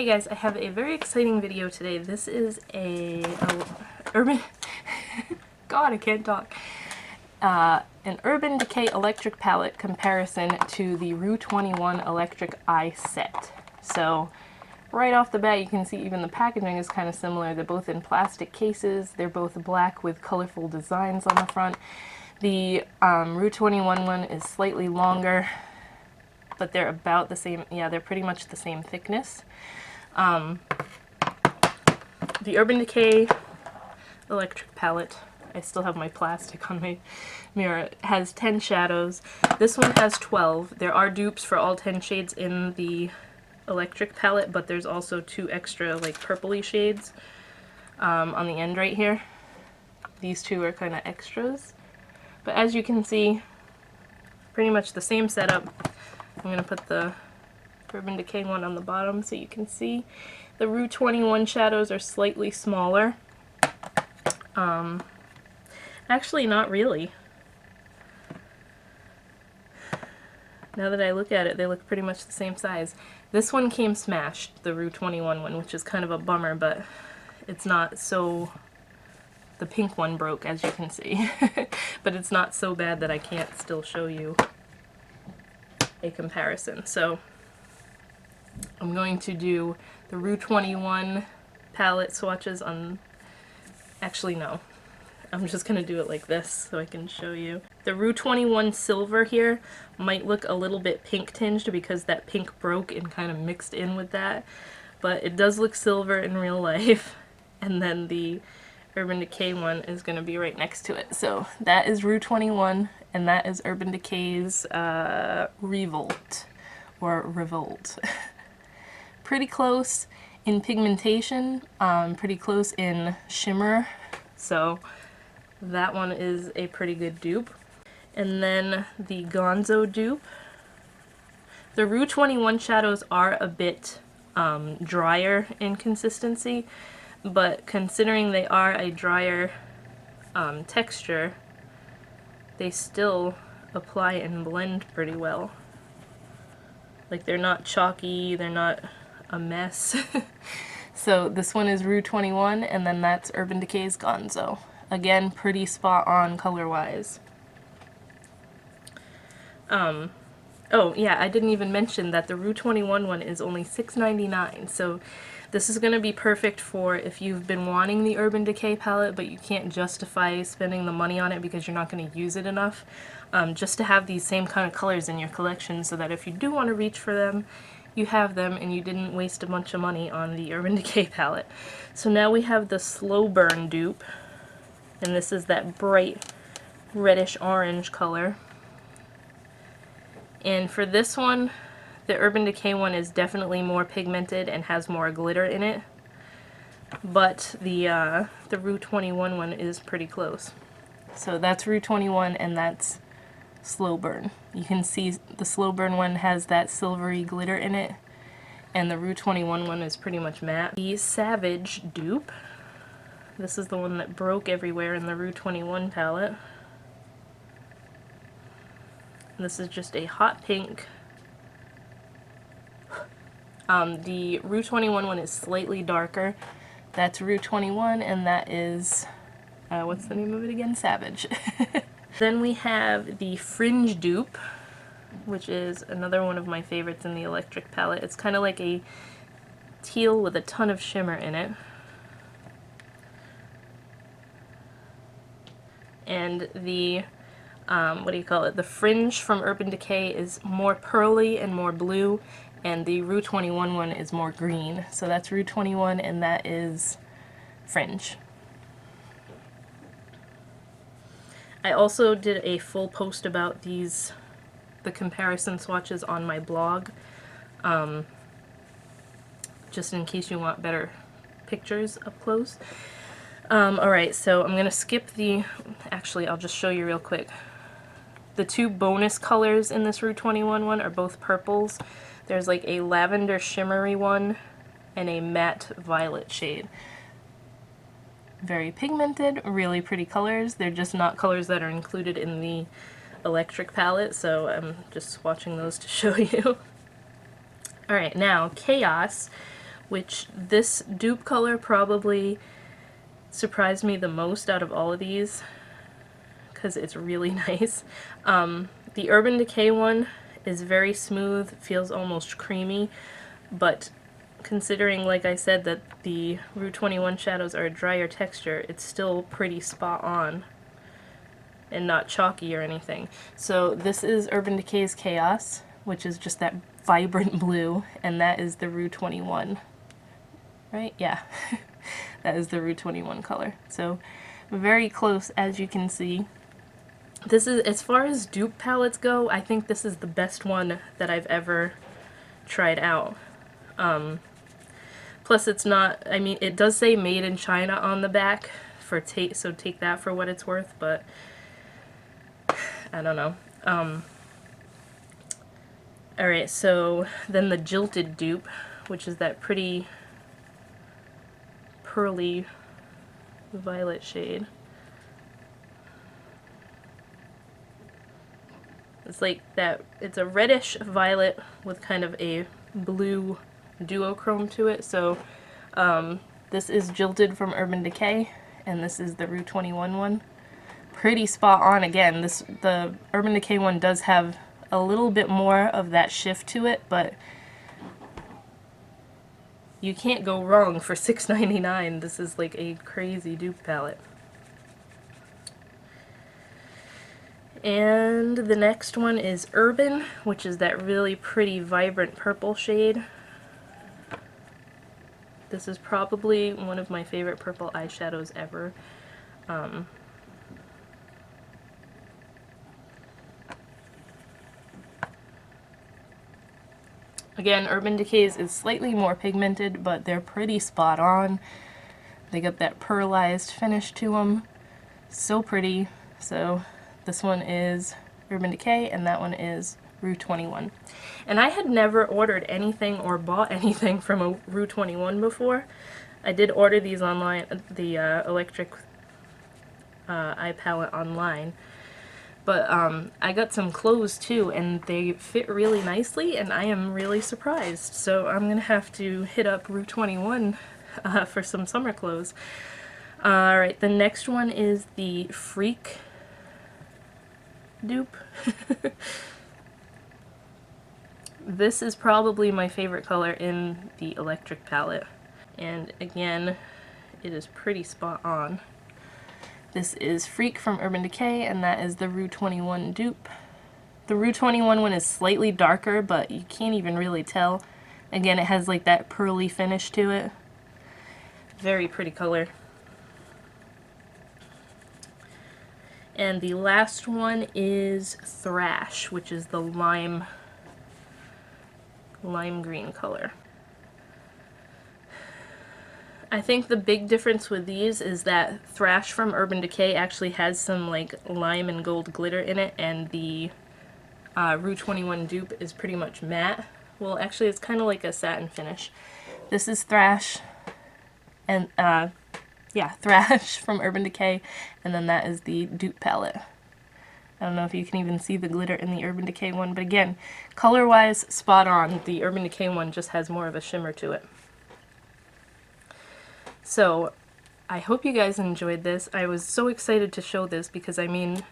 Hey guys, I have a very exciting video today. This is a urban God, I can't talk. An Urban Decay electric palette comparison to the Rue 21 electric eye set. So right off the bat you can see even the packaging is kind of similar. They're both in plastic cases. They're both black with colorful designs on the front. The Rue 21 one is slightly longer, but they're about the same. Yeah, they're pretty much the same thickness. The Urban Decay electric palette, I still have my plastic on my mirror, has 10 shadows. This one has 12. There are dupes for all 10 shades in the electric palette, but there's also 2 extra like purpley shades on the end right here. These 2 are kind of extras. But as you can see, pretty much the same setup. I'm going to put the Urban Decay one on the bottom so you can see. The Rue 21 shadows are slightly smaller. Actually, not really. Now that I look at it, they look pretty much the same size. This one came smashed, the Rue 21 one, which is kind of a bummer, but it's not so... The pink one broke, as you can see. But it's not so bad that I can't still show you a comparison. So I'm going to do the Rue 21 palette swatches on... Actually, no. I'm just going to do it like this so I can show you. The Rue 21 silver here might look a little bit pink tinged because that pink broke and kind of mixed in with that. But it does look silver in real life. And then the Urban Decay one is going to be right next to it. So that is Rue 21 and that is Urban Decay's Revolt. Or Revolt. Pretty close in pigmentation, pretty close in shimmer, so that one is a pretty good dupe. And then the Gonzo dupe. The Rue 21 shadows are a bit drier in consistency, but considering they are a drier texture, they still apply and blend pretty well. Like, they're not chalky, they're not a mess. So this one is Rue 21 and then that's Urban Decay's Gonzo. Again, pretty spot on color-wise. Oh yeah, I didn't even mention that the Rue 21 one is only $6.99, so this is going to be perfect for if you've been wanting the Urban Decay palette but you can't justify spending the money on it because you're not going to use it enough. Just to have these same kind of colors in your collection so that if you do want to reach for them, you have them and you didn't waste a bunch of money on the Urban Decay palette. So now we have the Slow Burn dupe, and this is that bright reddish orange color. And for this one, the Urban Decay one is definitely more pigmented and has more glitter in it, but the Rue 21 one is pretty close. So that's Rue 21 and that's Slow Burn. You can see the Slow Burn one has that silvery glitter in it, and the Rue 21 one is pretty much matte. The Savage dupe. This is the one that broke everywhere in the Rue 21 palette. This is just a hot pink. The Rue 21 one is slightly darker. That's Rue 21 and that is, what's the name of it again? Savage. Then we have the Fringe dupe, which is another one of my favorites in the electric palette. It's kind of like a teal with a ton of shimmer in it. And the, what do you call it? The Fringe from Urban Decay is more pearly and more blue, and the Rue 21 one is more green. So that's Rue 21 and that is Fringe. I also did a full post about the comparison swatches on my blog, just in case you want better pictures up close. Alright, so I'm going to skip actually I'll just show you real quick. The 2 bonus colors in this Rue 21 one are both purples. There's like a lavender shimmery one and a matte violet shade. Very pigmented, really pretty colors. They're just not colors that are included in the electric palette, so I'm just swatching those to show you. Alright, now Chaos, which this dupe color probably surprised me the most out of all of these because it's really nice. The Urban Decay one is very smooth, feels almost creamy, but considering, like I said, that the Rue 21 shadows are a drier texture, it's still pretty spot on and not chalky or anything. So this is Urban Decay's Chaos, which is just that vibrant blue, and that is the Rue 21. Right? Yeah. That is the Rue 21 color. So very close, as you can see. This is, as far as dupe palettes go, I think this is the best one that I've ever tried out. Plus it's not, I mean, it does say made in China on the back, so take that for what it's worth, but I don't know. Alright, so then the Jilted dupe, which is that pretty pearly violet shade. It's like that, it's a reddish violet with kind of a blue duochrome to it. So this is Jilted from Urban Decay, and this is the Rue 21 one. Pretty spot on again. The Urban Decay one does have a little bit more of that shift to it, but you can't go wrong for $6.99. This is like a crazy dupe palette. And the next one is Urban, which is that really pretty vibrant purple shade. This is probably one of my favorite purple eyeshadows ever. Again, Urban Decay's is slightly more pigmented, but they're pretty spot on. They got that pearlized finish to them. So pretty. So this one is Urban Decay, and that one is Rue 21. And I had never ordered anything or bought anything from a Rue 21 before. I did order these online, the electric eye palette online. But I got some clothes too, and they fit really nicely, and I am really surprised. So I'm going to have to hit up Rue 21 for some summer clothes. Alright, the next one is the Freak dupe. This is probably my favorite color in the electric palette. And again, it is pretty spot on. This is Freak from Urban Decay, and that is the Rue 21 dupe. The Rue 21 one is slightly darker, but you can't even really tell. Again, it has like that pearly finish to it. Very pretty color. And the last one is Thrash, which is the lime green color. I think the big difference with these is that Thrash from Urban Decay actually has some like lime and gold glitter in it, and the Rue 21 dupe is pretty much matte. Well, actually it's kind of like a satin finish. This is Thrash, and yeah, Thrash from Urban Decay, and then that is the dupe palette. I don't know if you can even see the glitter in the Urban Decay one, but again, color-wise, spot on. The Urban Decay one just has more of a shimmer to it. So, I hope you guys enjoyed this. I was so excited to show this because, I mean,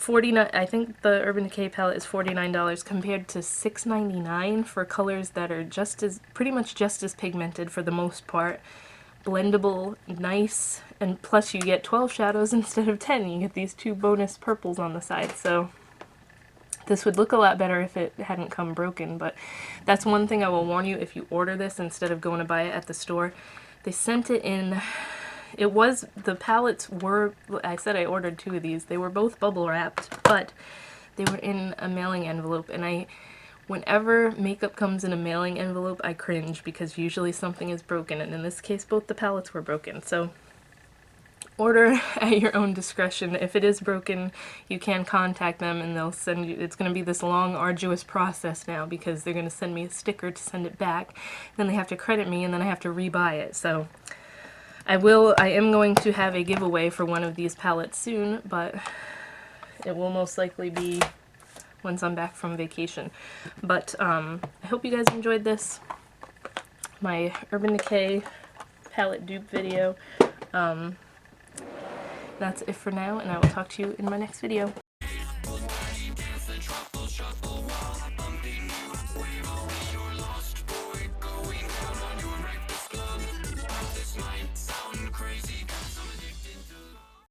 I think the Urban Decay palette is $49 compared to $6.99 for colors that are pretty much just as pigmented for the most part. Blendable, nice, and plus you get 12 shadows instead of 10. You get these 2 bonus purples on the side, so this would look a lot better if it hadn't come broken, but that's one thing I will warn you if you order this instead of going to buy it at the store. They sent it in, the palettes were, I said I ordered 2 of these, they were both bubble wrapped, but they were in a mailing envelope, and whenever makeup comes in a mailing envelope, I cringe because usually something is broken, and in this case both the palettes were broken, so order at your own discretion. If it is broken, you can contact them and they'll send you, it's going to be this long, arduous process now because they're going to send me a sticker to send it back, then they have to credit me, and then I have to rebuy it. So I am going to have a giveaway for one of these palettes soon, but it will most likely be once I'm back from vacation. But I hope you guys enjoyed this. my Urban Decay palette dupe video. That's it for now, and I will talk to you in my next video.